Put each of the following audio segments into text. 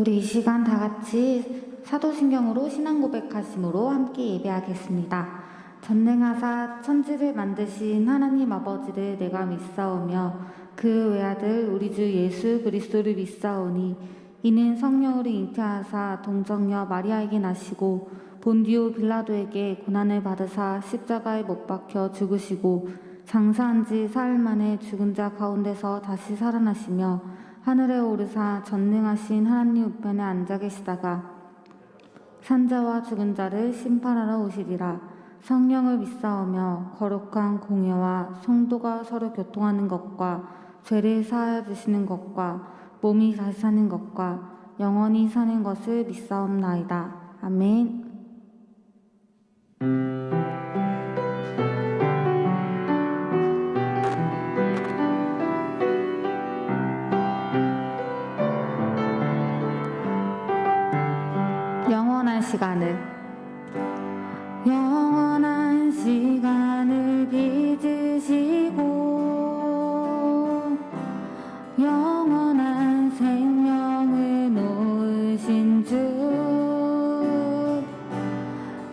우리 이 시간 다 같이 사도신경으로 신앙 고백하심으로 함께 예배하겠습니다. 전능하사 천지를 만드신 하나님 아버지를 내가 믿사오며 그 외아들 우리 주 예수 그리스도를 믿사오니 이는 성령으로 잉태하사 동정녀 마리아에게 나시고 본디오 빌라도에게 고난을 받으사 십자가에 못 박혀 죽으시고 장사한 지 사흘 만에 죽은 자 가운데서 다시 살아나시며 하늘에 오르사 전능하신 하나님 우편에 앉아 계시다가 산자와 죽은 자를 심판하러 오시리라. 성령을 믿사오며 거룩한 공예와 성도가 서로 교통하는 것과 죄를 사하여 주시는 것과 몸이 다시 사는 것과 영원히 사는 것을 믿사옵나이다. 아멘. 영원한 시간을 빚으시고 영원한 생명을 놓으신 주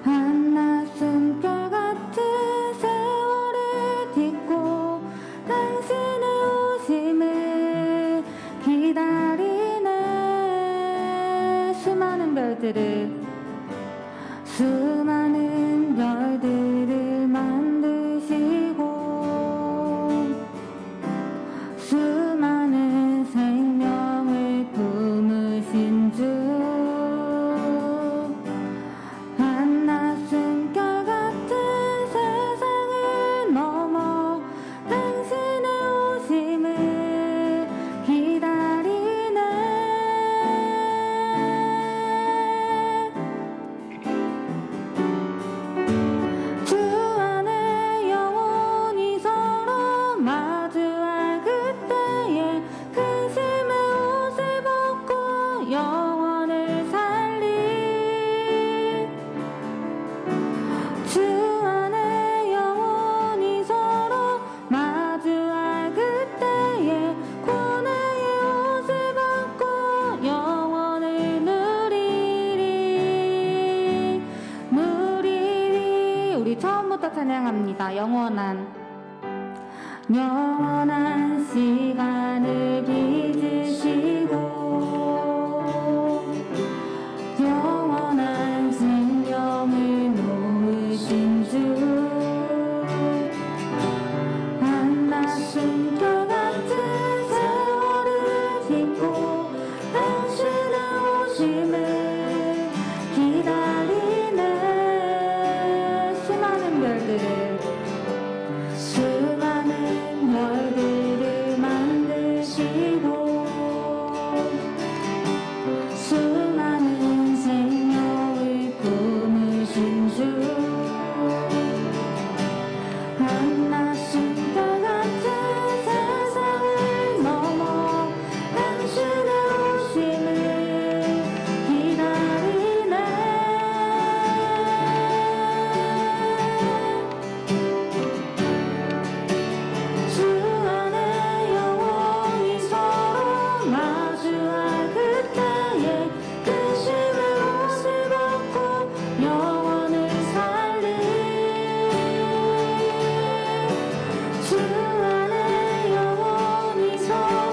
한낮 숨결 같은 세월을 딛고 당신의 오심을 기다리네. 수많은 별들을 만드시고 수많은 생명을 품으신 주 한낮 숨결 같은 세상을 넘어 당신의 오심을 기다리네. 주 안에 영원히 서로 마주할 그때에 근심의 옷을 벗고 영원을 살리. 주 안에 영원히 서로 마주할 그때에 고뇌의 옷을 벗고 영원을 누리리. 우리 처음부터 찬양합니다. 영원한 시간을 빚으시고 영원한 생명을 놓으신 주 한낮 숨결 같은 세월을 딛고 당신의 오심을 기다리네. 수많은 별들을 만드시고 수많은 생명을 품으신 주 한낮 숨결 같은 세상을 넘어 당신의 오심을 기다리네. 주 안에 영원히 서로 마주할 그때에 근심의 옷을 벗고 영원을 살리. 주 안에 영원히 서로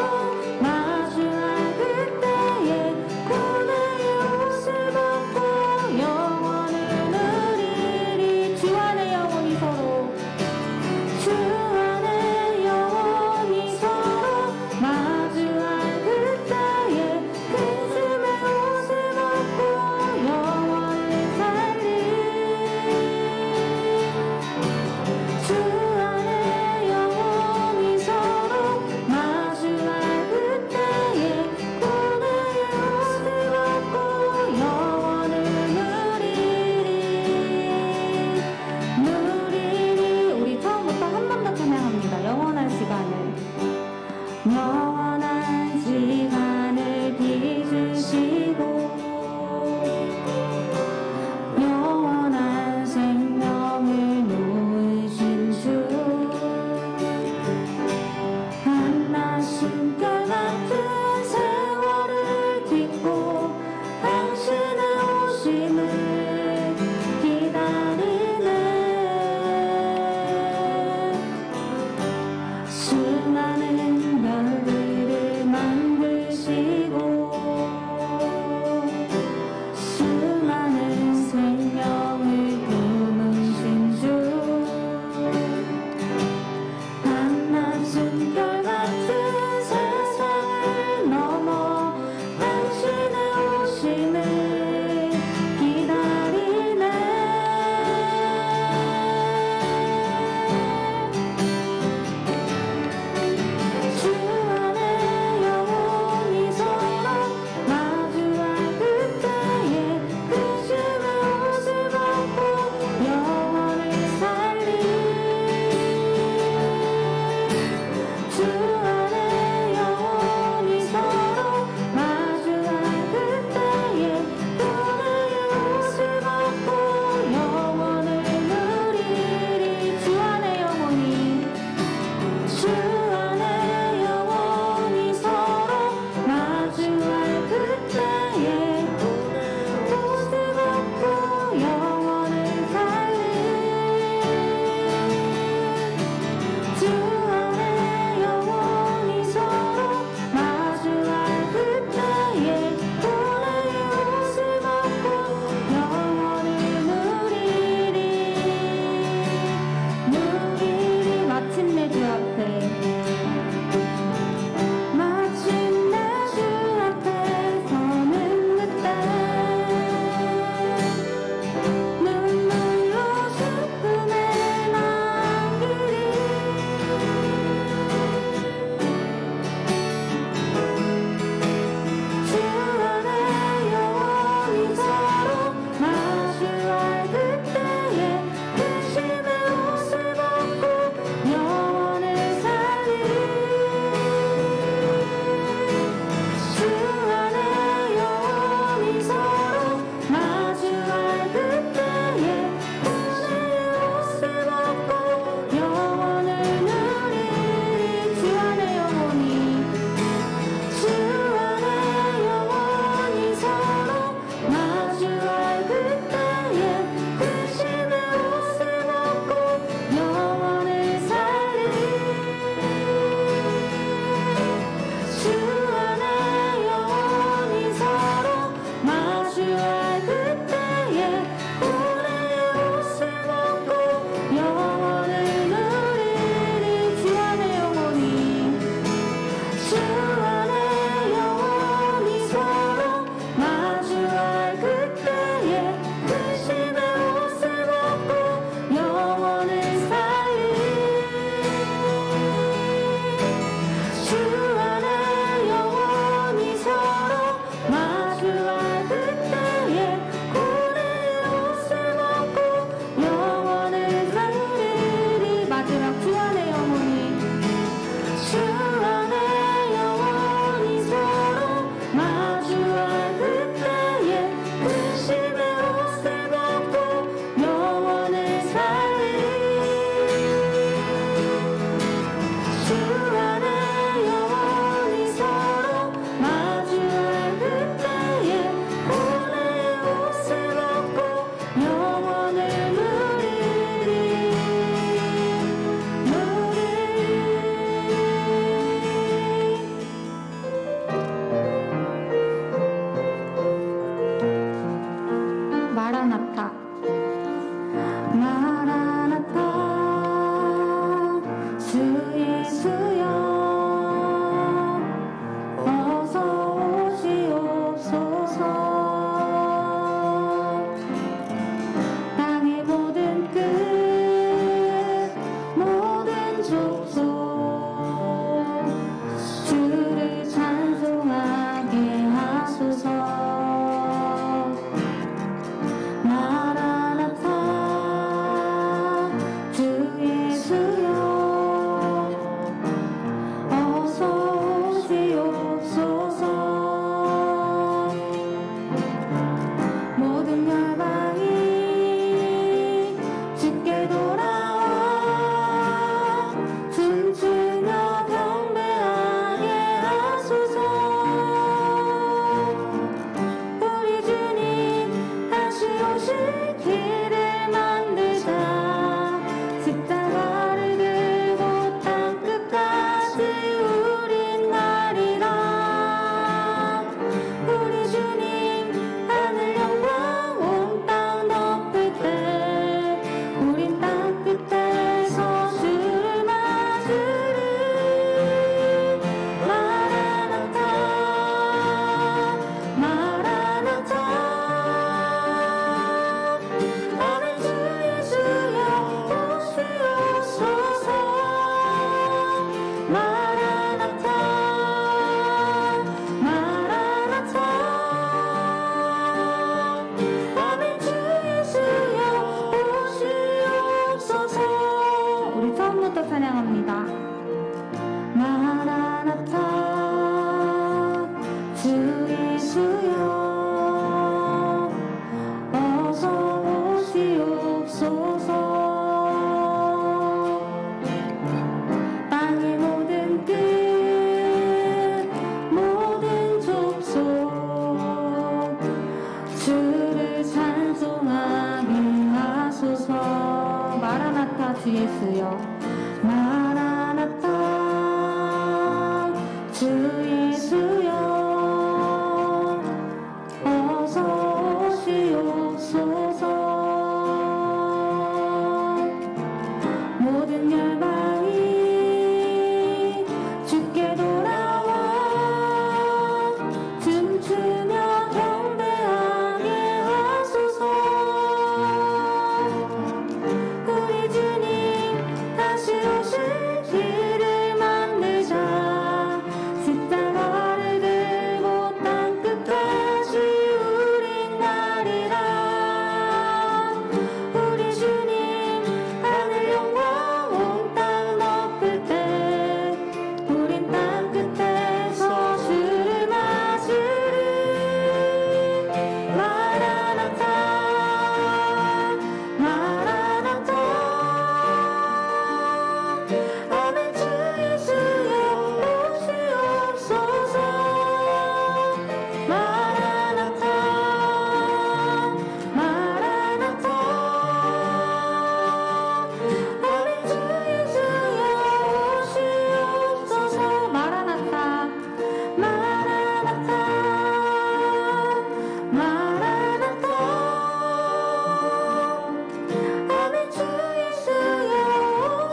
마주할 그때에 고뇌의 옷을 벗고 영원을 누리리. 주 안에 영원히 서로 마주할 그때에 근심의 옷을 벗고 영원을 살리. 마라나타 주 예수여 어서 오시옵소서. 땅의 모든 끝 모든 족속 주를 찬송하게 하소서. 마라나타 주 예수여 어서 오시옵소서. 모든 열방이 주께 돌아와 춤추며 경배하게 하소서. 우리 주님 다시 오실 길을 만들자. 십자가를 들고 땅끝까지 우린 가리라. 우리 주님 하늘 영광 온 땅 덮을 때 우린 땅끝에서 주를 맞으리. 마라나타 마라나타 아멘. 주 예수여 오시옵소서. 마라나타 마라나타 아멘. 주 예수여 오시옵소서. 우리 처음부터 찬양합니다. 마라나타 주 예수여 어서 오시옵소서. 땅의 모든 끝 모든 족속 주를 찬송하게 하소서. 마라나타 주 예수여 마라나타 주 예수여 어서 오시옵소서. 모든 열방이 주께 돌아와 춤추며 경배하게 하소서. 우리 주님 다시 오실 길을 만들자. 십자가를 들고 땅끝까지 우린 가리라. 우리 주님 하늘 영광 온 땅 덮을 때 우린 땅끝에서 주를 맞으리. 마라나타 마라나타 아멘. 주 예수여 오시옵소서. 마라나타 마라나타 아멘. 주 예수여 오시옵소서. 마라나타 마라나타 마라나타 아멘. 주 예수여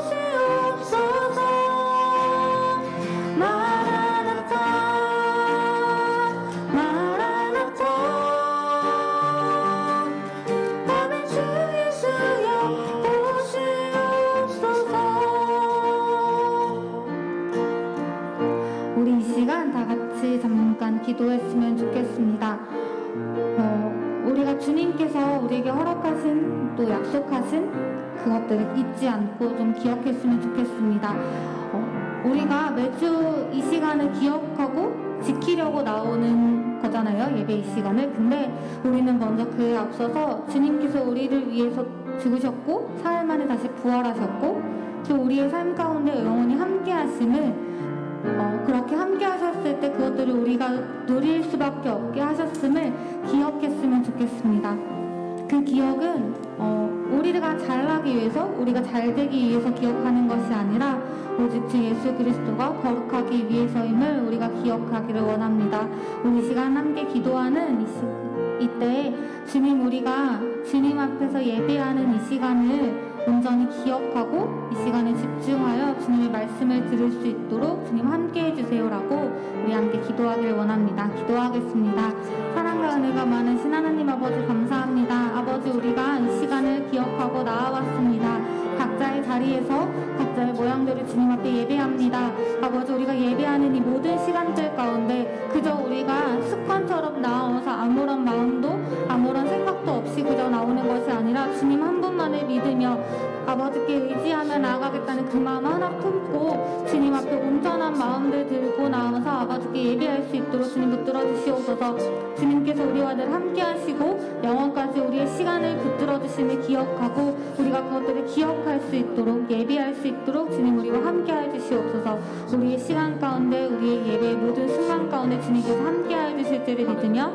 오시옵소서. 마라나타 마라나타 아멘. 주 예수여 오시옵소서. 우리 이 시간 다 같이 잠깐 기도했으면 좋겠습니다. 우리가 주님께서 우리에게 허락하신 또 약속하신 그것들을 잊지 않고 좀 기억했으면 좋겠습니다. 우리가 매주 이 시간을 기억하고 지키려고 나오는 거잖아요, 예배 이 시간을. 근데 우리는 먼저 그에 앞서서 주님께서 우리를 위해서 죽으셨고 사흘 만에 다시 부활하셨고 또 우리의 삶 가운데 영원히 함께 하심을 그렇게 함께 하셨을 때 그것들을 우리가 누릴 수밖에 없게 하셨음을 기억했으면 좋겠습니다. 그 기억은 우리가 잘나기 위해서, 우리가 잘되기 위해서 기억하는 것이 아니라 오직 주 예수 그리스도가 거룩하기 위해서임을 우리가 기억하기를 원합니다. 우리 시간 함께 기도하는 이 시간 이때 주님, 우리가 주님 앞에서 예배하는 이 시간을 온전히 기억하고 이 시간에 집중하여 주님의 말씀을 들을 수 있도록 주님 함께 해주세요라고 우리 함께 기도하길 원합니다. 기도하겠습니다. 사랑과 은혜가 많으신 하나님 아버지 감사합니다. 아버지, 우리가 이 시간을 기억하고 나아왔습니다. 각자의 자리에서 각자의 모양대로 주님 앞에 예배합니다. 아버지, 우리가 예배하는 이 모든 시간들 가운데 그저 우리가 습관처럼 나와서 아무런 마음도 아무런 생각도 없이 그저 나오는 것이 아니라 주님 한 분만을 믿으며 아버지께 의지하며 나아가겠다는 그 마음 하나 품고 주님 앞에 온전한 마음들 들고 나와서 아버지께 예배할 수 있도록 주님 붙들어 주시옵소서. 주님께서 우리와 늘 함께 하시고 영원까지 우리의 시간을 붙들어 주심을 기억하고 우리가 그것들을 기억할 수 있도록 예배할 수 있도록 주님 우리와 함께 해 주시옵소서. 우리의 시간 가운데 우리의 예배의 모든 순간 가운데 주님께서 함께 해 주실 줄을 믿으며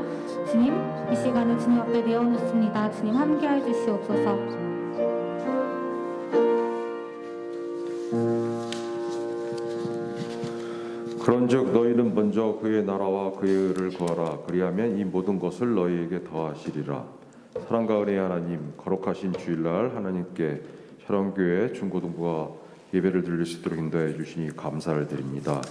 주님, 이 시간을 주님 앞에 내어놓습니다. 주님 함께 해 주시옵소서. 그런즉 너희는 먼저 그의 나라와 그의 의를 구하라. 그리하면 이 모든 것을 너희에게 더하시리라. 사랑과 은혜의 하나님, 거룩하신 주일날 하나님께 혈원교회 중고등부가 예배를 드릴 수 있도록 인도해 주시니 감사를 드립니다.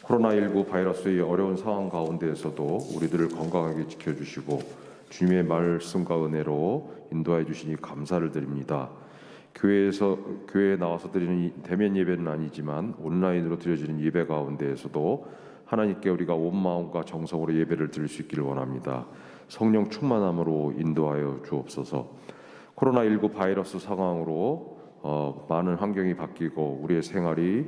코로나19 바이러스의 어려운 상황 가운데에서도 우리들을 건강하게 지켜주시고 주님의 말씀과 은혜로 인도해 주시니 감사를 드립니다. 교회에 나와서 드리는 대면 예배는 아니지만 온라인으로 드려지는 예배 가운데에서도 하나님께 우리가 온 마음과 정성으로 예배를 드릴 수 있기를 원합니다. 성령 충만함으로 인도하여 주옵소서. 코로나19 바이러스 상황으로 많은 환경이 바뀌고 우리의 생활이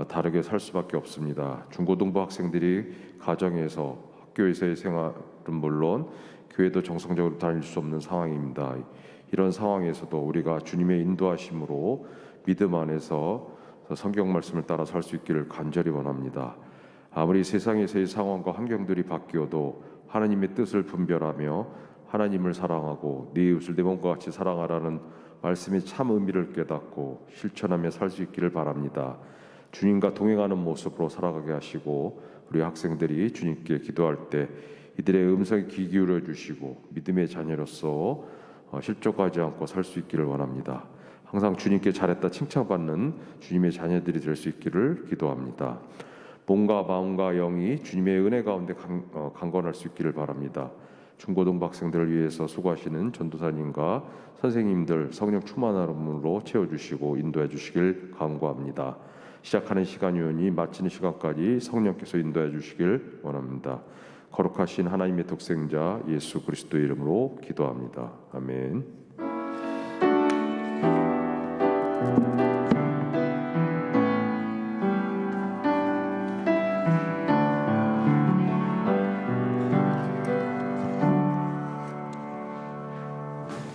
다르게 살 수밖에 없습니다. 중고등부 학생들이 가정에서 학교에서의 생활은 물론 교회도 정상적으로 다닐 수 없는 상황입니다. 이런 상황에서도 우리가 주님의 인도하심으로 믿음 안에서 성경 말씀을 따라 살 수 있기를 간절히 원합니다. 아무리 세상에서의 상황과 환경들이 바뀌어도 하나님의 뜻을 분별하며 하나님을 사랑하고 네 이웃을 내 몸과 같이 사랑하라는 말씀의 참 의미를 깨닫고 실천하며 살 수 있기를 바랍니다. 주님과 동행하는 모습으로 살아가게 하시고 우리 학생들이 주님께 기도할 때 이들의 음성에 귀 기울여 주시고 믿음의 자녀로서 실족하지 않고 살 수 있기를 원합니다. 항상 주님께 잘했다 칭찬받는 주님의 자녀들이 될 수 있기를 기도합니다. 몸과 마음과 영이 주님의 은혜 가운데 강건할 수 있기를 바랍니다. 중고등부 학생들을 위해서 수고하시는 전도사님과 선생님들 성령 충만함으로 채워주시고 인도해 주시길 간구합니다. 시작하는 시간이오니 마치는 시간까지 성령께서 인도해 주시길 원합니다. 거룩하신 하나님의 독생자 예수 그리스도의 이름으로 기도합니다. 아멘.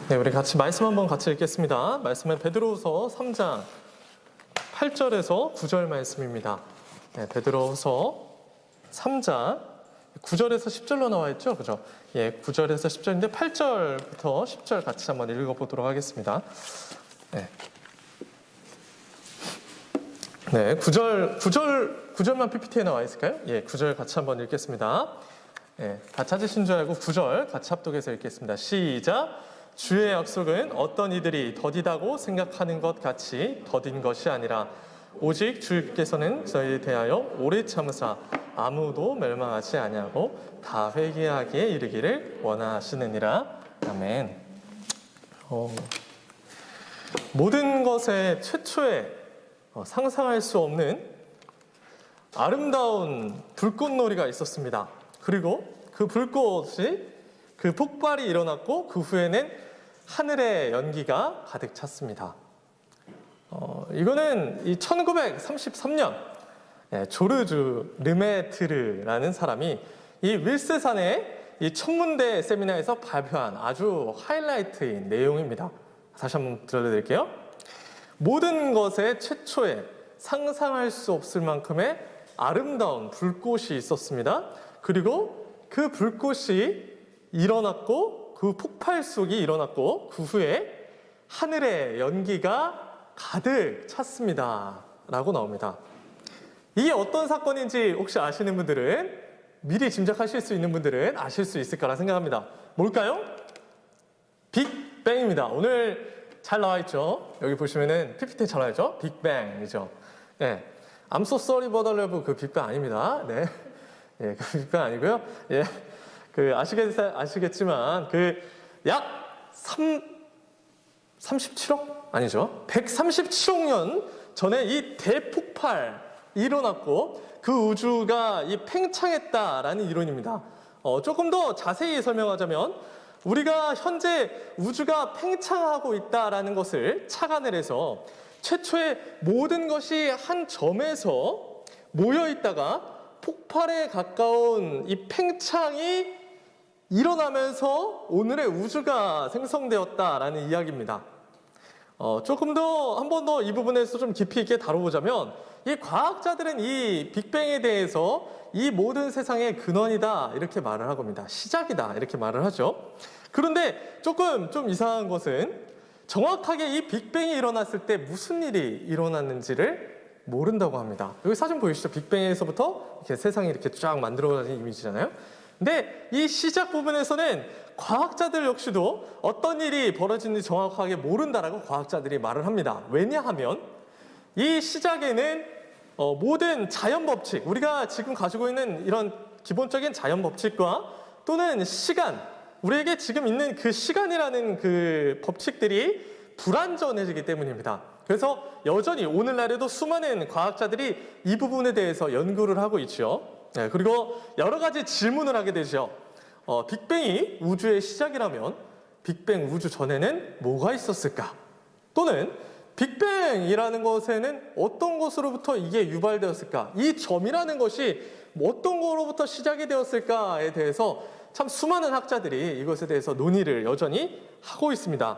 네, 우리 같이 말씀 한번 같이 읽겠습니다. 말씀은 베드로후서 3장 8절에서 9절 말씀입니다. 네, 베드로후서 3장 9절에서 10절로 나와 있죠, 그죠? 예, 9절에서 10절인데 8절부터 10절 같이 한번 읽어보도록 하겠습니다. 네, 9절만 PPT에 나와 있을까요? 예, 9절 같이 한번 읽겠습니다. 예, 다 찾으신 줄 알고 9절 같이 합독해서 읽겠습니다. 시작. 주의 약속은 어떤 이들이 더디다고 생각하는 것 같이 더딘 것이 아니라 오직 주께서는 저희에 대하여 오래 참으사 아무도 멸망하지 아니하고 다 회개하기에 이르기를 원하시느니라. 아멘. 모든 것의 최초에 상상할 수 없는 아름다운 불꽃놀이가 있었습니다. 그리고 그 불꽃이 그 폭발이 일어났고 그 후에는 하늘의 연기가 가득 찼습니다. 이거는 이 1933년 조르주 르메트르라는 사람이 이 윌스산의 이 천문대 세미나에서 발표한 아주 하이라이트인 내용입니다. 다시 한번 들려드릴게요. 모든 것의 최초에 상상할 수 없을 만큼의 아름다운 불꽃이 있었습니다. 그리고 그 불꽃이 일어났고 그 폭발속이 일어났고 그 후에 하늘의 연기가 가득 찼습니다 라고 나옵니다. 이게 어떤 사건인지 혹시 아시는 분들은 미리 짐작하실 수 있는 분들은 아실 수 있을 거라 생각합니다. 뭘까요? 빅뱅입니다. 오늘 잘 나와 있죠? 여기 보시면은 PPT 잘 나와 있죠? 빅뱅이죠. 네. I'm so sorry but I love 그 빅뱅 아닙니다. 네. 예, 그 빅뱅 아니고요. 예. 그 아시겠지만 그 약 37억? 아니죠. 137억 년 전에 이 대폭발이 일어났고 그 우주가 이 팽창했다라는 이론입니다. 조금 더 자세히 설명하자면 우리가 현재 우주가 팽창하고 있다라는 것을 착안을 해서 최초의 모든 것이 한 점에서 모여 있다가 폭발에 가까운 이 팽창이 일어나면서 오늘의 우주가 생성되었다라는 이야기입니다. 조금 더 한 번 더 이 부분에서 좀 깊이 있게 다뤄보자면 이 과학자들은 이 빅뱅에 대해서 이 모든 세상의 근원이다 이렇게 말을 하겁니다. 시작이다 이렇게 말을 하죠. 그런데 조금 좀 이상한 것은 정확하게 이 빅뱅이 일어났을 때 무슨 일이 일어났는지를 모른다고 합니다. 여기 사진 보이시죠? 빅뱅에서부터 이렇게 세상이 이렇게 쫙 만들어진 이미지잖아요. 근데 이 시작 부분에서는 과학자들 역시도 어떤 일이 벌어지는지 정확하게 모른다라고 과학자들이 말을 합니다. 왜냐하면 이 시작에는 모든 자연 법칙, 우리가 지금 가지고 있는 이런 기본적인 자연 법칙과 또는 시간, 우리에게 지금 있는 그 시간이라는 그 법칙들이 불완전해지기 때문입니다. 그래서 여전히 오늘날에도 수많은 과학자들이 이 부분에 대해서 연구를 하고 있죠. 네, 그리고 여러 가지 질문을 하게 되죠. 빅뱅이 우주의 시작이라면 빅뱅 우주 전에는 뭐가 있었을까? 또는 빅뱅이라는 것에는 어떤 것으로부터 이게 유발되었을까? 이 점이라는 것이 어떤 것으로부터 시작이 되었을까에 대해서 참 수많은 학자들이 이것에 대해서 논의를 여전히 하고 있습니다.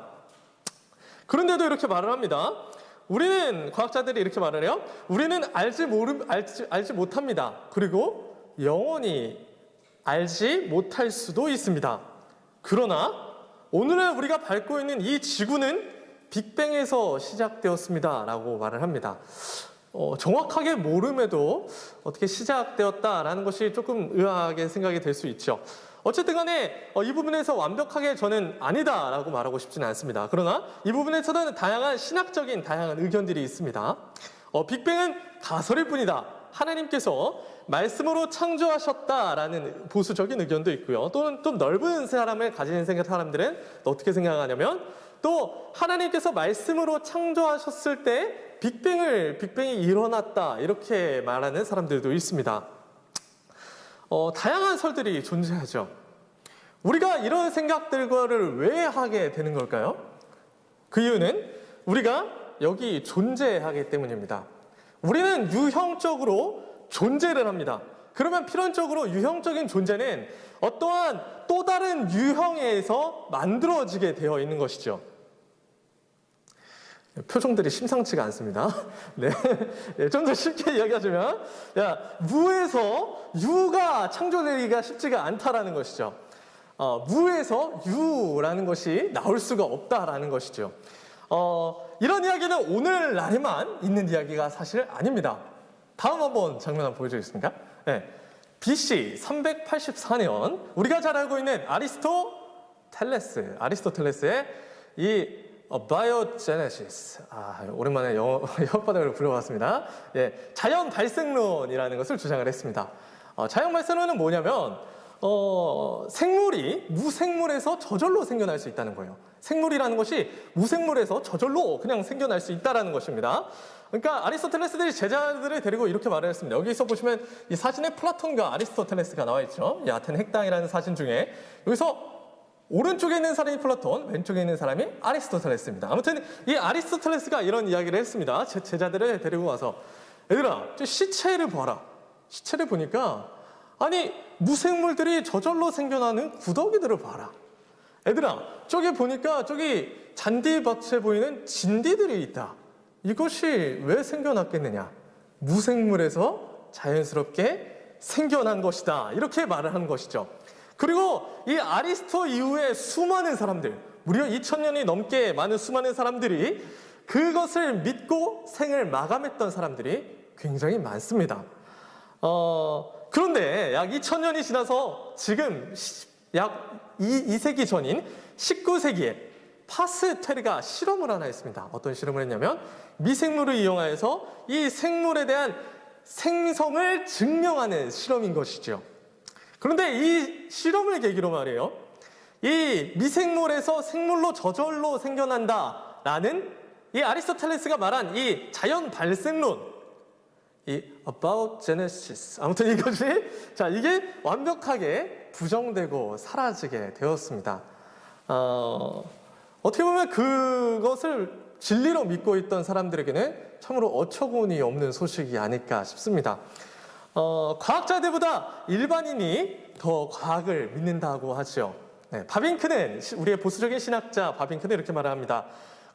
그런데도 이렇게 말을 합니다. 우리는 과학자들이 이렇게 말을 해요. 우리는 알지 못합니다. 그리고 영원히 알지 못할 수도 있습니다. 그러나 오늘날 우리가 밟고 있는 이 지구는 빅뱅에서 시작되었습니다. 라고 말을 합니다. 정확하게 모름에도 어떻게 시작되었다라는 것이 조금 의아하게 생각이 될 수 있죠. 어쨌든 간에 이 부분에서 완벽하게 저는 아니다라고 말하고 싶지는 않습니다. 그러나 이 부분에서는 다양한 의견들이 있습니다. 빅뱅은 가설일 뿐이다. 하나님께서 말씀으로 창조하셨다라는 보수적인 의견도 있고요. 또는 좀 넓은 사람을 가진 사람들은 어떻게 생각하냐면 또 하나님께서 말씀으로 창조하셨을 때 빅뱅이 일어났다 이렇게 말하는 사람들도 있습니다. 다양한 설들이 존재하죠. 우리가 이런 생각들과를 왜 하게 되는 걸까요? 그 이유는 우리가 여기 존재하기 때문입니다. 우리는 유형적으로 존재를 합니다. 그러면 필연적으로 유형적인 존재는 어떠한 또 다른 유형에서 만들어지게 되어 있는 것이죠. 표정들이 심상치가 않습니다. 네. 좀 더 쉽게 이야기하자면, 무에서 유가 창조되기가 쉽지가 않다라는 것이죠. 무에서 유라는 것이 나올 수가 없다라는 것이죠. 이런 이야기는 오늘날에만 있는 이야기가 사실 아닙니다. 다음 한번 장면 한번 보여주겠습니까? 네. BC 384년 우리가 잘 알고 있는 아리스토텔레스의 이 바이오제네시스, 오랜만에 영어 혓바닥을 불러봤습니다. 예, 자연 발생론이라는 것을 주장을 했습니다. 자연 발생론은 뭐냐면 생물이 무생물에서 저절로 생겨날 수 있다는 거예요. 생물이라는 것이 무생물에서 저절로 그냥 생겨날 수 있다는 것입니다. 그러니까 아리스토텔레스들이 제자들을 데리고 이렇게 말을 했습니다. 여기서 보시면 이 사진에 플라톤과 아리스토텔레스가 나와 있죠. 이 아테네 핵당이라는 사진 중에 여기서 오른쪽에 있는 사람이 플라톤, 왼쪽에 있는 사람이 아리스토텔레스입니다. 아무튼 이 아리스토텔레스가 이런 이야기를 했습니다. 제자들을 데리고 와서 얘들아, 저 시체를 봐라. 시체를 보니까 아니 무생물들이 저절로 생겨나는 구더기들을 봐라. 얘들아, 저기 보니까 저기 잔디밭에 보이는 진디들이 있다. 이것이 왜 생겨났겠느냐? 무생물에서 자연스럽게 생겨난 것이다. 이렇게 말을 하는 것이죠. 그리고 이 아리스토 이후에 수많은 사람들, 무려 2000년이 넘게 많은 수많은 사람들이 그것을 믿고 생을 마감했던 사람들이 굉장히 많습니다. 그런데 약 2000년이 지나서 지금 약 2세기 전인 19세기에 파스텔가 실험을 하나 했습니다. 어떤 실험을 했냐면 미생물을 이용하여서 이 생물에 대한 생성을 증명하는 실험인 것이죠. 그런데 이 실험을 계기로 말이에요. 이 미생물에서 생물로 저절로 생겨난다라는 이 아리스토텔레스가 말한 이 자연 발생론, 이 about genesis, 아무튼 이것이 자 이게 완벽하게 부정되고 사라지게 되었습니다. 어떻게 보면 그것을 진리로 믿고 있던 사람들에게는 참으로 어처구니 없는 소식이 아닐까 싶습니다. 과학자들보다 일반인이 더 과학을 믿는다고 하죠. 네, 바빙크는 우리의 보수적인 신학자 바빙크는 이렇게 말합니다.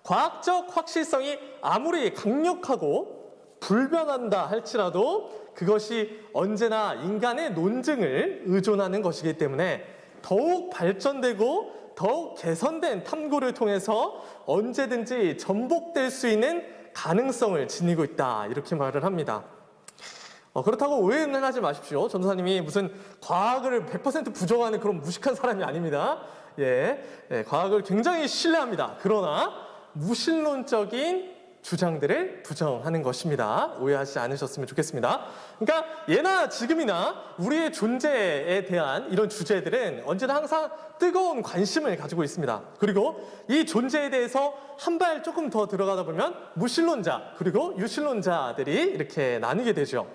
과학적 확실성이 아무리 강력하고 불변한다 할지라도 그것이 언제나 인간의 논증을 의존하는 것이기 때문에 더욱 발전되고 더욱 개선된 탐구를 통해서 언제든지 전복될 수 있는 가능성을 지니고 있다 이렇게 말을 합니다. 그렇다고 오해는 하지 마십시오. 전도사님이 무슨 과학을 100% 부정하는 그런 무식한 사람이 아닙니다. 과학을 굉장히 신뢰합니다. 그러나 무신론적인 주장들을 부정하는 것입니다. 오해하지 않으셨으면 좋겠습니다. 그러니까 예나 지금이나 우리의 존재에 대한 이런 주제들은 언제나 항상 뜨거운 관심을 가지고 있습니다. 그리고 이 존재에 대해서 한 발 조금 더 들어가다 보면 무신론자 그리고 유신론자들이 이렇게 나뉘게 되죠.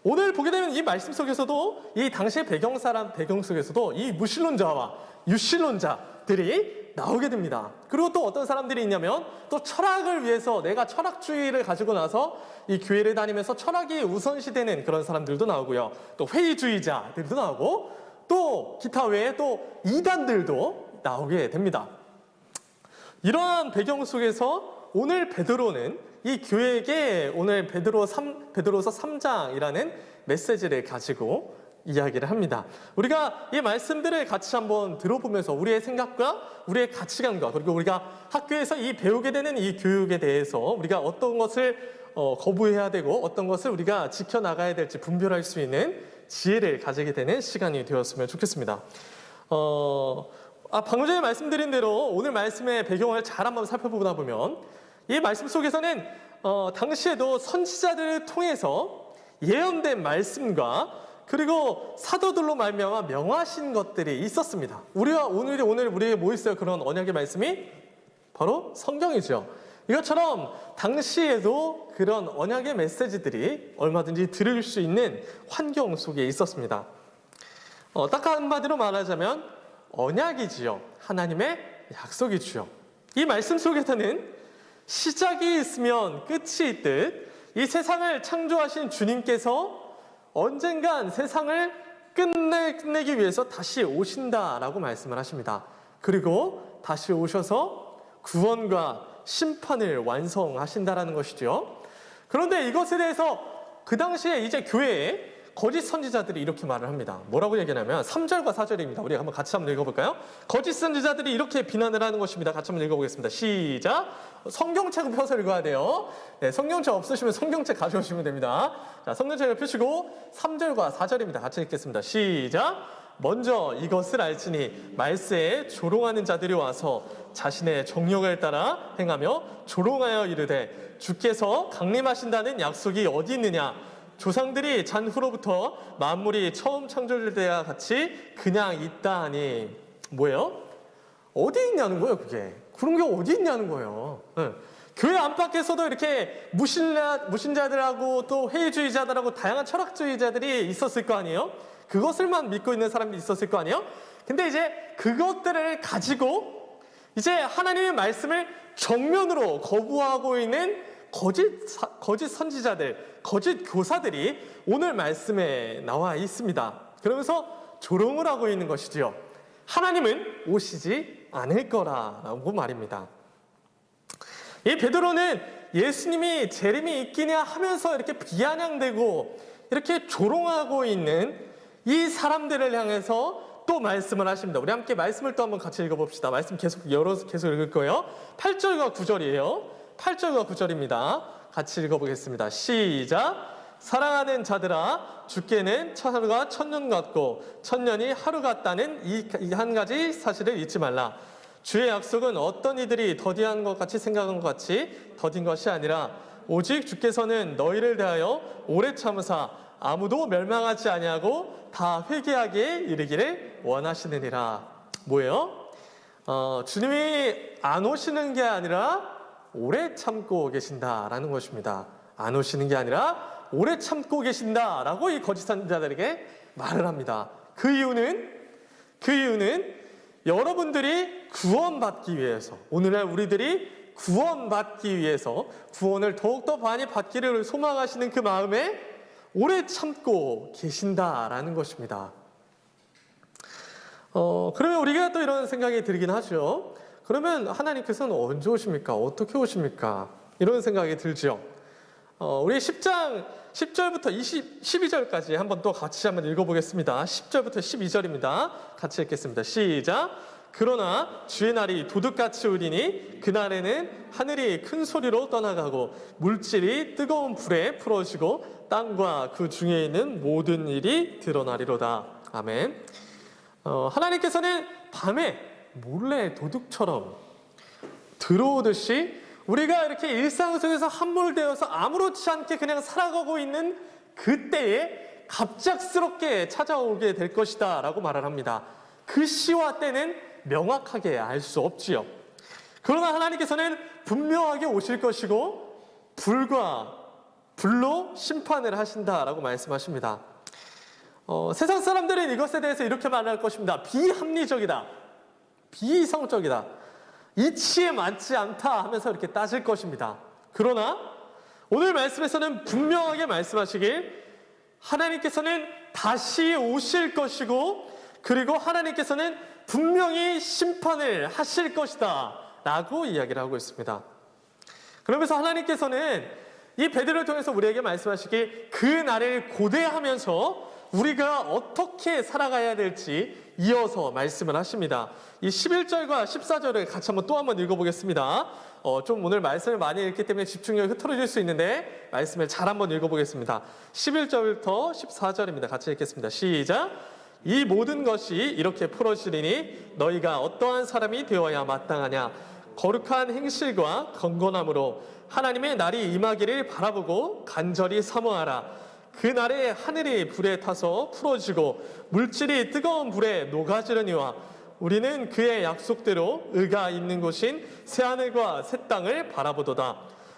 오늘 보게 되면 이 말씀 속에서도 이 당시의 배경 속에서도 이 무신론자와 유신론자들이 나오게 됩니다. 그리고 또 어떤 사람들이 있냐면 또 철학을 위해서 내가 철학주의를 가지고 나서 이 교회를 다니면서 철학이 우선시되는 그런 사람들도 나오고요. 또 회의주의자들도 나오고 또 기타 외에 또 이단들도 나오게 됩니다. 이러한 배경 속에서 오늘 베드로는 이 교회에게 오늘 베드로서 3장이라는 메시지를 가지고 이야기를 합니다. 우리가 이 말씀들을 같이 한번 들어보면서 우리의 생각과 우리의 가치관과 그리고 우리가 학교에서 이 배우게 되는 이 교육에 대해서 우리가 어떤 것을 거부해야 되고 어떤 것을 우리가 지켜나가야 될지 분별할 수 있는 지혜를 가지게 되는 시간이 되었으면 좋겠습니다. 방금 전에 말씀드린 대로 오늘 말씀의 배경을 잘 한번 살펴보다 보면 이 말씀 속에서는 당시에도 선지자들을 통해서 예언된 말씀과 그리고 사도들로 말미암아 명하신 것들이 있었습니다. 오늘 우리에게 뭐 있어요? 그런 언약의 말씀이 바로 성경이죠. 이것처럼 당시에도 그런 언약의 메시지들이 얼마든지 들을 수 있는 환경 속에 있었습니다. 딱 한마디로 말하자면 언약이지요. 하나님의 약속이지요. 이 말씀 속에서는 시작이 있으면 끝이 있듯 이 세상을 창조하신 주님께서 언젠간 세상을 끝내기 위해서 다시 오신다라고 말씀을 하십니다. 그리고 다시 오셔서 구원과 심판을 완성하신다라는 것이죠. 그런데 이것에 대해서 그 당시에 이제 교회에 거짓 선지자들이 이렇게 말을 합니다. 뭐라고 얘기하냐면 3절과 4절입니다. 우리 한번 같이 한번 읽어볼까요? 거짓 선지자들이 이렇게 비난을 하는 것입니다. 같이 한번 읽어보겠습니다. 시작! 성경책을 펴서 읽어야 돼요. 네, 성경책 없으시면 성경책 가져오시면 됩니다. 자, 성경책을 펴시고 3절과 4절입니다. 같이 읽겠습니다. 시작! 먼저 이것을 알지니 말세에 조롱하는 자들이 와서 자신의 정욕을 따라 행하며 조롱하여 이르되 주께서 강림하신다는 약속이 어디 있느냐? 조상들이 잔 후로부터 만물이 처음 창조될 때와 같이 그냥 있다 하니 뭐예요? 어디 있냐는 거예요, 그게. 그런 게 어디 있냐는 거예요. 네. 교회 안팎에서도 이렇게 무신자들하고 또 회의주의자들하고 다양한 철학주의자들이 있었을 거 아니에요? 그것을만 믿고 있는 사람들이 있었을 거 아니에요? 근데 이제 그것들을 가지고 이제 하나님의 말씀을 정면으로 거부하고 있는 거짓 선지자들, 거짓 교사들이 오늘 말씀에 나와 있습니다. 그러면서 조롱을 하고 있는 것이지요. 하나님은 오시지 않을 거라고 말입니다. 이 베드로는 예수님이 재림이 있기냐 하면서 이렇게 비아냥대고 이렇게 조롱하고 있는 이 사람들을 향해서 또 말씀을 하십니다. 우리 함께 말씀을 또 한번 같이 읽어봅시다. 말씀 계속 읽을 거예요. 8절과 9절이에요. 8절과 9절입니다. 같이 읽어보겠습니다. 시작! 사랑하는 자들아, 주께는 하루가 천년 같고 천년이 하루 같다는 이 한 가지 사실을 잊지 말라. 주의 약속은 어떤 이들이 더디한 것 같이 생각한 것 같이 더딘 것이 아니라 오직 주께서는 너희를 대하여 오래 참으사 아무도 멸망하지 아니하고 다 회개하게 이르기를 원하시느니라. 뭐예요? 주님이 안 오시는 게 아니라 오래 참고 계신다라는 것입니다. 안 오시는 게 아니라 오래 참고 계신다라고 이 거짓 선지자들에게 말을 합니다. 그 이유는 여러분들이 구원받기 위해서, 오늘날 우리들이 구원받기 위해서 구원을 더욱더 많이 받기를 소망하시는 그 마음에 오래 참고 계신다라는 것입니다. 그러면 우리가 또 이런 생각이 들긴 하죠. 그러면 하나님께서는 언제 오십니까? 어떻게 오십니까? 이런 생각이 들죠. 우리 10장 10절부터 12절까지 한번 또 같이 한번 읽어보겠습니다. 10절부터 12절입니다. 같이 읽겠습니다. 시작. 그러나 주의 날이 도둑같이 오리니 그날에는 하늘이 큰 소리로 떠나가고 물질이 뜨거운 불에 풀어지고 땅과 그 중에 있는 모든 일이 드러나리로다. 아멘. 하나님께서는 밤에 몰래 도둑처럼 들어오듯이 우리가 이렇게 일상 속에서 함몰되어서 아무렇지 않게 그냥 살아가고 있는 그때에 갑작스럽게 찾아오게 될 것이다 라고 말을 합니다. 그 시와 때는 명확하게 알 수 없지요. 그러나 하나님께서는 분명하게 오실 것이고 불과 불로 심판을 하신다라고 말씀하십니다. 세상 사람들은 이것에 대해서 이렇게 말할 것입니다. 비합리적이다. 비이성적이다. 이치에 맞지 않다 하면서 이렇게 따질 것입니다. 그러나 오늘 말씀에서는 분명하게 말씀하시길 하나님께서는 다시 오실 것이고 그리고 하나님께서는 분명히 심판을 하실 것이다 라고 이야기를 하고 있습니다. 그러면서 하나님께서는 이 베드로를 통해서 우리에게 말씀하시길 그 날을 고대하면서 우리가 어떻게 살아가야 될지 이어서 말씀을 하십니다. 이 11절과 14절을 같이 또 한번 읽어보겠습니다. 좀 오늘 말씀을 많이 읽기 때문에 집중력이 흐트러질 수 있는데 말씀을 잘 한번 읽어보겠습니다. 11절부터 14절입니다. 같이 읽겠습니다. 시작. 이 모든 것이 이렇게 풀어지리니 너희가 어떠한 사람이 되어야 마땅하냐. 거룩한 행실과 경건함으로 하나님의 날이 임하기를 바라보고 간절히 사모하라. 그 날에 하늘이 불에 타서 풀어지고 물질이 뜨거운 불에 녹아지려니와 우리는 그의 약속대로 의가 있는 곳인 새하늘과 새 땅을 바라보도다.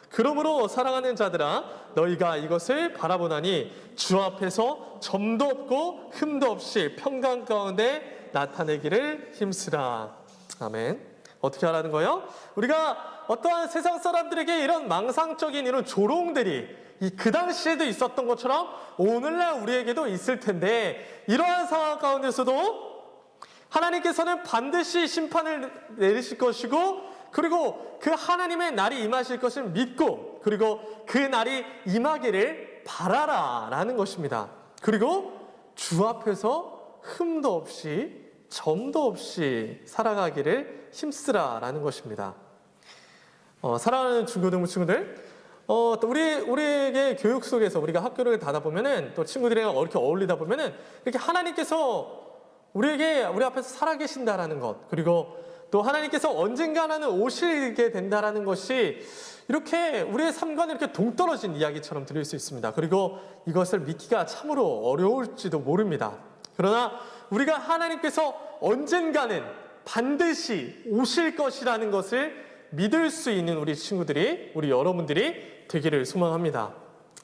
그러므로 사랑하는 자들아 너희가 이것을 바라보나니 주 앞에서 점도 없고 흠도 없이 평강 가운데 나타내기를 힘쓰라. 아멘. 어떻게 하라는 거예요? 우리가 어떠한 세상 사람들에게 이런 망상적인 이런 조롱들이 그 당시에도 있었던 것처럼 오늘날 우리에게도 있을 텐데 이러한 상황 가운데서도 하나님께서는 반드시 심판을 내리실 것이고 그리고 그 하나님의 날이 임하실 것을 믿고 그리고 그 날이 임하기를 바라라 라는 것입니다. 그리고 주 앞에서 흠도 없이 점도 없이 살아가기를 힘쓰라 라는 것입니다. 사랑하는 중고등부 친구들, 또 우리에게 교육 속에서 우리가 학교를 다다 보면은 또 친구들이랑 이렇게 어울리다 보면은 이렇게 하나님께서 우리 앞에서 살아계신다라는 것, 그리고 또 하나님께서 언젠가는 오시게 된다라는 것이 이렇게 우리의 삶과는 이렇게 동떨어진 이야기처럼 들릴 수 있습니다. 그리고 이것을 믿기가 참으로 어려울지도 모릅니다. 그러나 우리가 하나님께서 언젠가는 반드시 오실 것이라는 것을 믿을 수 있는 우리 친구들이, 우리 여러분들이 되기를 소망합니다.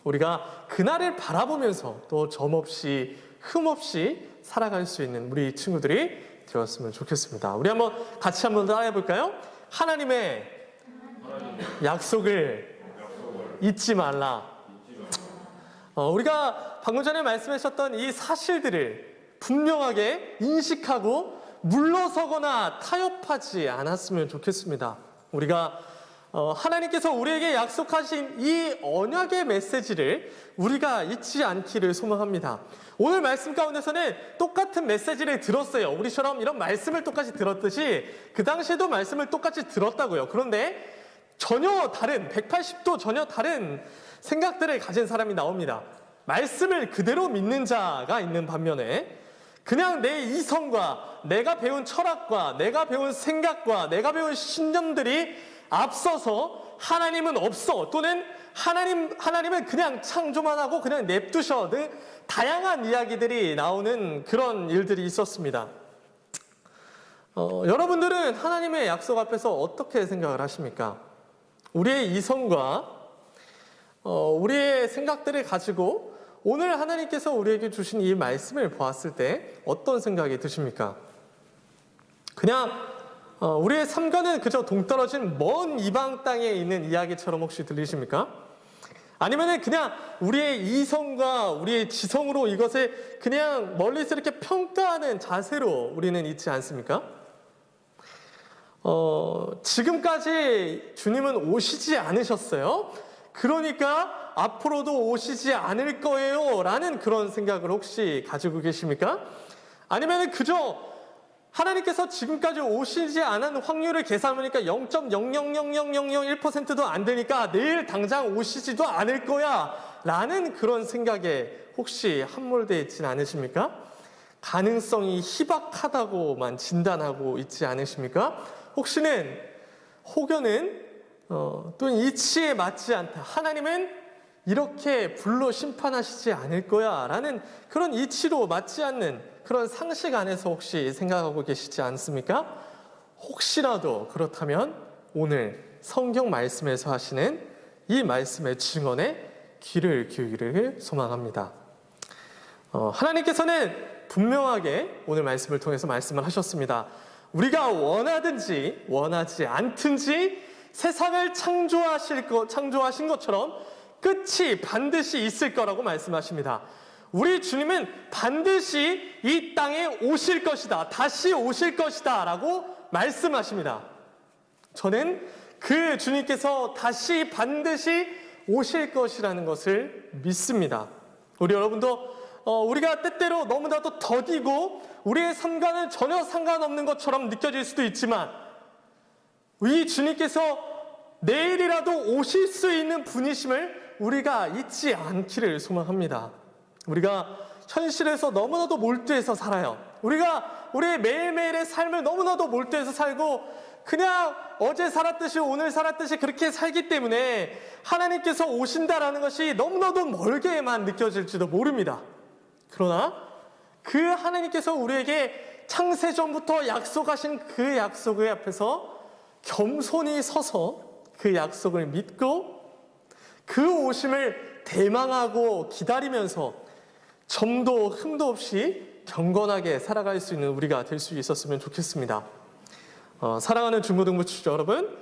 우리가 그날을 바라보면서 또 점없이 흠없이 살아갈 수 있는 우리 친구들이 되었으면 좋겠습니다. 우리 같이 한번 따라해 볼까요? 하나님의 약속을 잊지 말라. 우리가 방금 전에 말씀하셨던 이 사실들을 분명하게 인식하고 물러서거나 타협하지 않았으면 좋겠습니다. 우리가 하나님께서 우리에게 약속하신 이 언약의 메시지를 우리가 잊지 않기를 소망합니다. 오늘 말씀 가운데서는 똑같은 메시지를 들었어요. 우리처럼 이런 말씀을 똑같이 들었듯이 그 당시에도 말씀을 똑같이 들었다고요. 그런데 전혀 다른 180도 전혀 다른 생각들을 가진 사람이 나옵니다. 말씀을 그대로 믿는 자가 있는 반면에 그냥 내 이성과 내가 배운 철학과 내가 배운 생각과 내가 배운 신념들이 앞서서 하나님은 없어 또는 하나님은 그냥 창조만 하고 그냥 냅두셔 등 다양한 이야기들이 나오는 그런 일들이 있었습니다. 여러분들은 하나님의 약속 앞에서 어떻게 생각을 하십니까? 우리의 이성과 우리의 생각들을 가지고 오늘 하나님께서 우리에게 주신 이 말씀을 보았을 때 어떤 생각이 드십니까? 그냥 우리의 삶과는 그저 동떨어진 먼 이방 땅에 있는 이야기처럼 혹시 들리십니까? 아니면 그냥 우리의 이성과 우리의 지성으로 이것을 그냥 멀리서 이렇게 평가하는 자세로 우리는 있지 않습니까? 지금까지 주님은 오시지 않으셨어요. 그러니까 앞으로도 오시지 않을 거예요 라는 그런 생각을 혹시 가지고 계십니까? 아니면 그저 하나님께서 지금까지 오시지 않은 확률을 계산하니까 0.0000001%도 안 되니까 내일 당장 오시지도 않을 거야 라는 그런 생각에 혹시 함몰되어 있지는 않으십니까? 가능성이 희박하다고만 진단하고 있지 않으십니까? 혹여는 또는 이치에 맞지 않다. 하나님은 이렇게 불로 심판하시지 않을 거야 라는 그런 이치로 맞지 않는 그런 상식 안에서 혹시 생각하고 계시지 않습니까? 혹시라도 그렇다면 오늘 성경 말씀에서 하시는 이 말씀의 증언에 귀를 기울이기를 소망합니다. 하나님께서는 분명하게 오늘 말씀을 통해서 말씀을 하셨습니다. 우리가 원하든지 원하지 않든지 세상을 창조하신 것처럼 끝이 반드시 있을 거라고 말씀하십니다. 우리 주님은 반드시 이 땅에 오실 것이다. 다시 오실 것이다. 라고 말씀하십니다. 저는 그 주님께서 다시 반드시 오실 것이라는 것을 믿습니다. 우리 여러분도 우리가 때때로 너무나도 더디고 우리의 삶과는 전혀 상관없는 것처럼 느껴질 수도 있지만 이 주님께서 내일이라도 오실 수 있는 분이심을 우리가 잊지 않기를 소망합니다. 우리가 현실에서 너무나도 몰두해서 살아요. 우리가 우리의 매일매일의 삶을 너무나도 몰두해서 살고 그냥 어제 살았듯이 오늘 살았듯이 그렇게 살기 때문에 하나님께서 오신다라는 것이 너무나도 멀게만 느껴질지도 모릅니다. 그러나 그 하나님께서 우리에게 창세전부터 약속하신 그 약속의 앞에서 겸손히 서서 그 약속을 믿고 그 오심을 대망하고 기다리면서 점도 흠도 없이 경건하게 살아갈 수 있는 우리가 될 수 있었으면 좋겠습니다. 사랑하는 중고등부 여러분,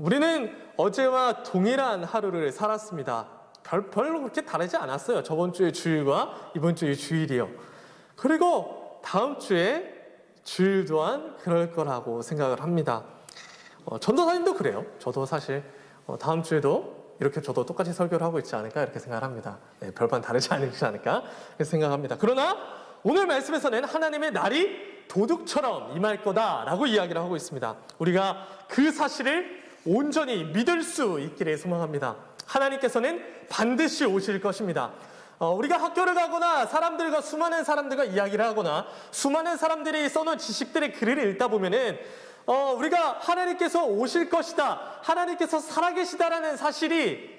우리는 어제와 동일한 하루를 살았습니다. 별로 그렇게 다르지 않았어요. 저번 주의 주일과 이번 주의 주일이요. 그리고 다음 주에 주일 또한 그럴 거라고 생각을 합니다. 전도사님도 그래요. 저도 사실 다음 주에도 이렇게 저도 똑같이 설교를 하고 있지 않을까 이렇게 생각을 합니다. 네, 별반 다르지 않을까 그렇게 생각합니다. 그러나 오늘 말씀에서는 하나님의 날이 도둑처럼 임할 거다라고 이야기를 하고 있습니다. 우리가 그 사실을 온전히 믿을 수 있기를 소망합니다. 하나님께서는 반드시 오실 것입니다. 우리가 학교를 가거나 수많은 사람들과 이야기를 하거나 수많은 사람들이 써놓은 지식들의 글을 읽다 보면은 우리가 하나님께서 오실 것이다, 하나님께서 살아계시다라는 사실이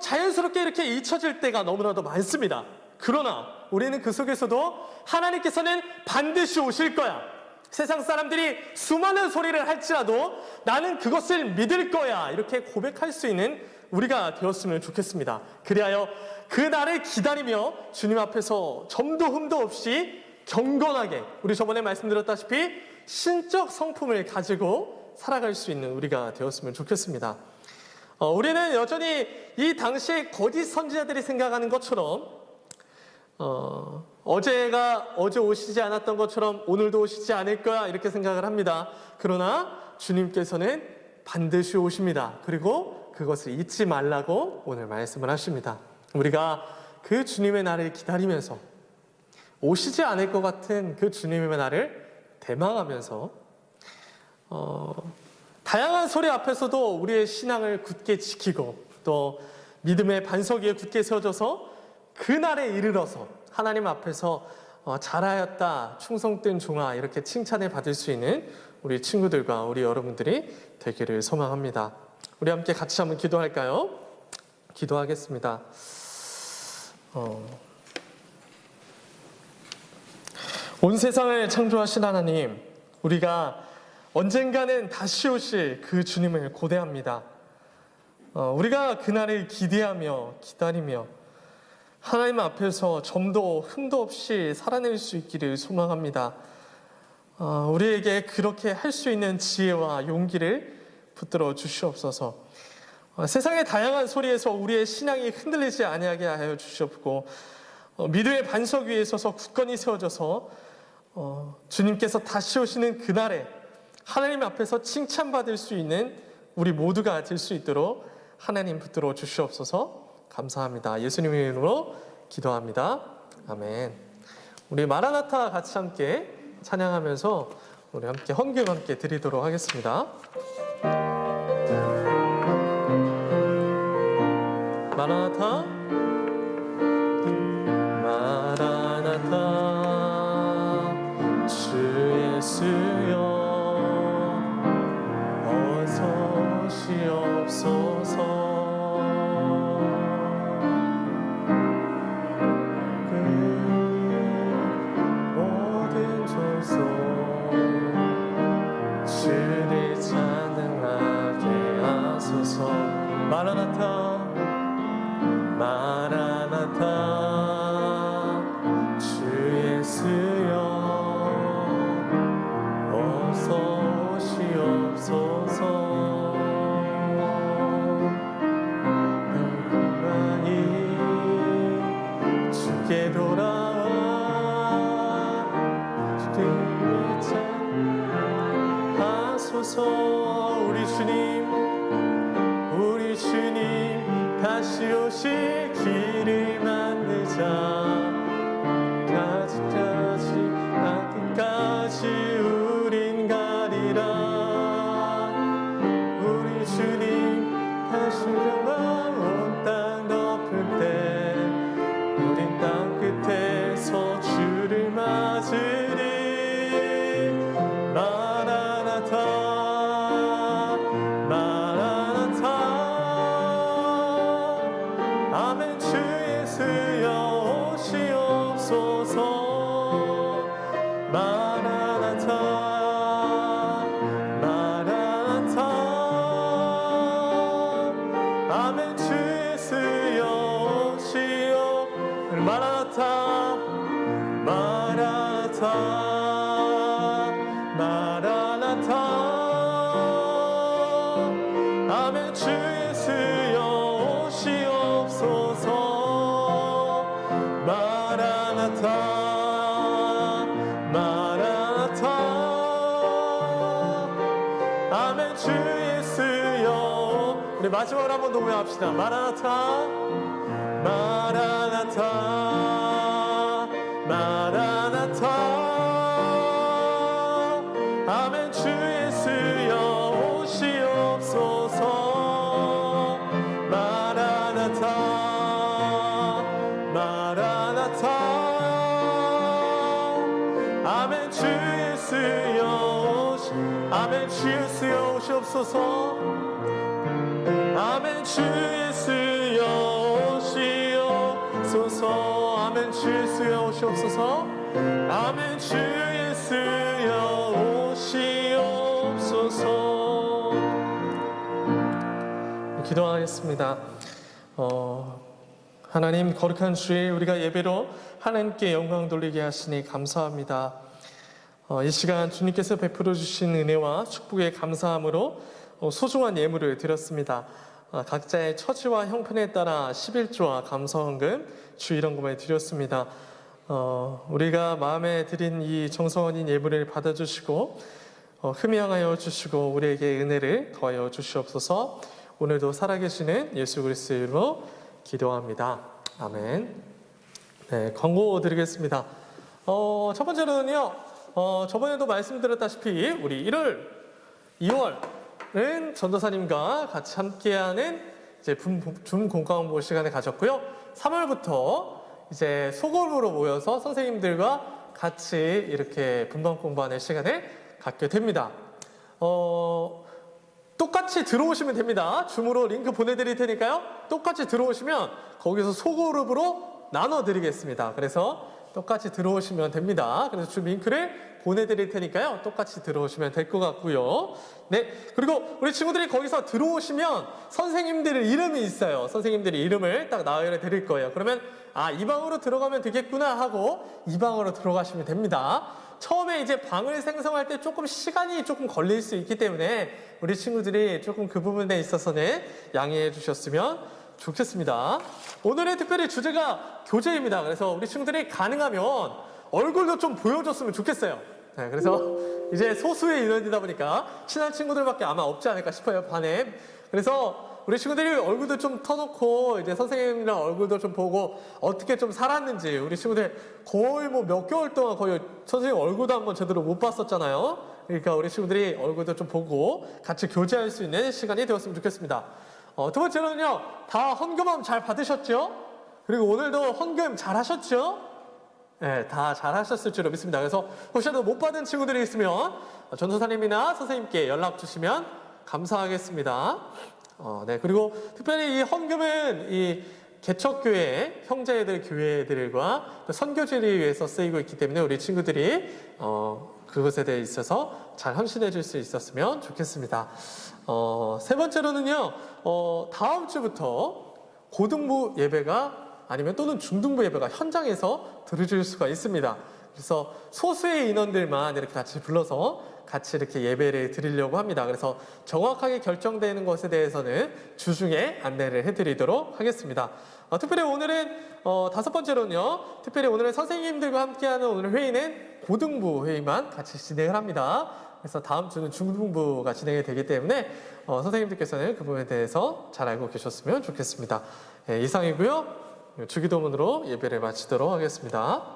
자연스럽게 이렇게 잊혀질 때가 너무나도 많습니다. 그러나 우리는 그 속에서도 하나님께서는 반드시 오실 거야, 세상 사람들이 수많은 소리를 할지라도 나는 그것을 믿을 거야, 이렇게 고백할 수 있는 우리가 되었으면 좋겠습니다. 그리하여 그 날을 기다리며 주님 앞에서 점도 흠도 없이 경건하게, 우리 저번에 말씀드렸다시피 신적 성품을 가지고 살아갈 수 있는 우리가 되었으면 좋겠습니다. 우리는 여전히 이 당시에 거짓 선지자들이 생각하는 것처럼 어제 오시지 않았던 것처럼 오늘도 오시지 않을 거야 이렇게 생각을 합니다. 그러나 주님께서는 반드시 오십니다. 그리고 그것을 잊지 말라고 오늘 말씀을 하십니다. 우리가 그 주님의 날을 기다리면서 오시지 않을 것 같은 그 주님의 날을 대망하면서 다양한 소리 앞에서도 우리의 신앙을 굳게 지키고 또 믿음의 반석 위에 굳게 세워져서 그날에 이르러서 하나님 앞에서 잘하였다, 충성된 종아 이렇게 칭찬을 받을 수 있는 우리 친구들과 우리 여러분들이 되기를 소망합니다. 우리 함께 같이 한번 기도할까요? 기도하겠습니다. 온 세상을 창조하신 하나님, 우리가 언젠가는 다시 오실 그 주님을 고대합니다. 우리가 그날을 기대하며 기다리며 하나님 앞에서 점도 흠도 없이 살아낼 수 있기를 소망합니다. 우리에게 그렇게 할 수 있는 지혜와 용기를 붙들어 주시옵소서. 세상의 다양한 소리에서 우리의 신앙이 흔들리지 아니하게 하여 주시옵고, 믿음의 반석 위에 서서 굳건히 세워져서 주님께서 다시 오시는 그날에 하나님 앞에서 칭찬받을 수 있는 우리 모두가 될 수 있도록 하나님 붙들어 주시옵소서. 감사합니다. 예수님의 이름으로 기도합니다. 아멘. 우리 마라나타 같이 함께 찬양하면서 우리 함께 헌금 함께 드리도록 하겠습니다. 마라나타, 마라나타, 주 예수여 어서 오시옵소서. 주를 찬양하게 하소서. 마라나타, 마라나타, 주 예수여 어서 오시옵소서. 평안히 주께 돌아와 주를 찬양하소서. 우리 주님 다시 오실 길을 만들자. 나 끝까지 우린 가리라. 우리 주님 다시 오셔 온 땅 덮을 때 우린 땅 끝에서 주를 맞으리. 마라나타, 아멘. 주 예수여 오시옵소서. 마라나타, 마라나타, 아멘. 주 예수여 오시옵. 마라나타, 마라나타, 마라나타, 아멘. 주 예수여 오시옵소서. 마라나타, 마라나타, 아멘. 주 예수여. 우리 마지막으로 한번 동요합시다. 마라나타, 마라나타, 마라나타, 아멘. 주 예수여 오시옵소서. 마라나타, 마라나타, 아멘. 주 예수여 아멘. 주 예수여 오시옵소서. 아멘. 주 예수여 오시옵소서. 아멘. 주 예수여 오시옵소서. 아멘. 주 예수여 오시옵소서. 기도하겠습니다. 하나님, 거룩한 주일 우리가 예배로 하나님께 영광 돌리게 하시니 감사합니다. 이 시간 주님께서 베풀어 주신 은혜와 축복에 감사함으로 소중한 예물을 드렸습니다. 각자의 처지와 형편에 따라 11조와 감사헌금, 주일헌금을 드렸습니다. 우리가 마음에 드린 이 정성원인 예물을 받아주시고 흠양하여 주시고 우리에게 은혜를 더하여 주시옵소서. 오늘도 살아계시는 예수 그리스도의 이름으로 기도합니다. 아멘. 네, 광고 드리겠습니다. 첫 번째로는요, 저번에도 말씀드렸다시피 우리 1월, 2월은 전도사님과 같이 함께하는 이제 줌 공강보 시간을 가졌고요. 3월부터 이제 소그룹으로 모여서 선생님들과 같이 이렇게 분반 공부하는 시간을 갖게 됩니다. 똑같이 들어오시면 됩니다. 줌으로 링크 보내드릴 테니까요. 똑같이 들어오시면 거기서 소그룹으로 나눠드리겠습니다. 그래서 똑같이 들어오시면 됩니다. 그래서 줌 링크를 보내드릴 테니까요. 똑같이 들어오시면 될 것 같고요. 네. 그리고 우리 친구들이 거기서 들어오시면 선생님들의 이름이 있어요. 선생님들의 이름을 딱 나열해 드릴 거예요. 그러면 이 방으로 들어가면 되겠구나 하고 이 방으로 들어가시면 됩니다. 처음에 이제 방을 생성할 때 조금 시간이 조금 걸릴 수 있기 때문에 우리 친구들이 조금 그 부분에 있어서는 양해해 주셨으면 좋겠습니다. 오늘의 특별히 주제가 교재입니다. 그래서 우리 친구들이 가능하면 얼굴도 좀 보여줬으면 좋겠어요. 네, 그래서 이제 소수의 인원이다 보니까 친한 친구들밖에 아마 없지 않을까 싶어요, 반에. 그래서 우리 친구들이 얼굴도 좀 터놓고 이제 선생님이랑 얼굴도 좀 보고 어떻게 좀 살았는지 우리 친구들 거의 뭐 몇 개월 동안 거의 선생님 얼굴도 한번 제대로 못 봤었잖아요. 그러니까 우리 친구들이 얼굴도 좀 보고 같이 교제할 수 있는 시간이 되었으면 좋겠습니다. 두 번째로는요, 다 헌금함 잘 받으셨죠? 그리고 오늘도 헌금 잘 하셨죠? 네, 다 잘 하셨을 줄로 믿습니다. 그래서 혹시라도 못 받은 친구들이 있으면 전도사님이나 선생님께 연락 주시면 감사하겠습니다. 네, 그리고 특별히 이 헌금은 이 개척교회, 형제들 교회들과 또 선교지를 위해서 쓰이고 있기 때문에 우리 친구들이 그것에 대해 있어서 잘 헌신해 줄 수 있었으면 좋겠습니다. 세 번째로는요, 다음 주부터 고등부 예배가 아니면 또는 중등부 예배가 현장에서 들어줄 수가 있습니다. 그래서 소수의 인원들만 이렇게 같이 불러서 같이 이렇게 예배를 드리려고 합니다. 그래서 정확하게 결정되는 것에 대해서는 주중에 안내를 해드리도록 하겠습니다. 특별히 오늘은 다섯 번째로는요, 특별히 오늘은 선생님들과 함께하는 오늘 회의는 고등부 회의만 같이 진행을 합니다. 그래서 다음 주는 중등부가 진행이 되기 때문에 선생님들께서는 그 부분에 대해서 잘 알고 계셨으면 좋겠습니다. 네, 이상이고요. 주기도문으로 예배를 마치도록 하겠습니다.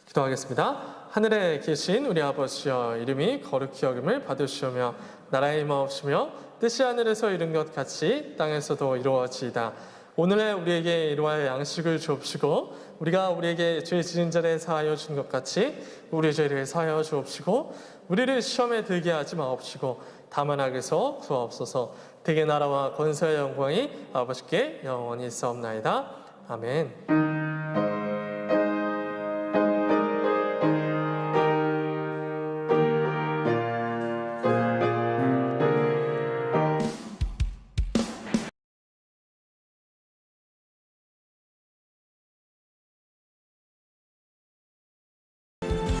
기도하겠습니다. 하늘에 계신 우리 아버지여, 이름이 거룩히 여김을 받으시오며 나라의 임하옵시며 뜻이 하늘에서 이룬 것 같이 땅에서도 이루어지이다. 오늘의 우리에게 일용할 양식을 주옵시고 우리가 우리에게 죄 지은 자를 사하여 준 것 같이 우리의 죄를 사하여 주옵시고 우리를 시험에 들게 하지 마옵시고 다만 악에서 구하옵소서. 대개 나라와 권세와 영광이 아버지께 영원히 있사옵나이다. 아멘.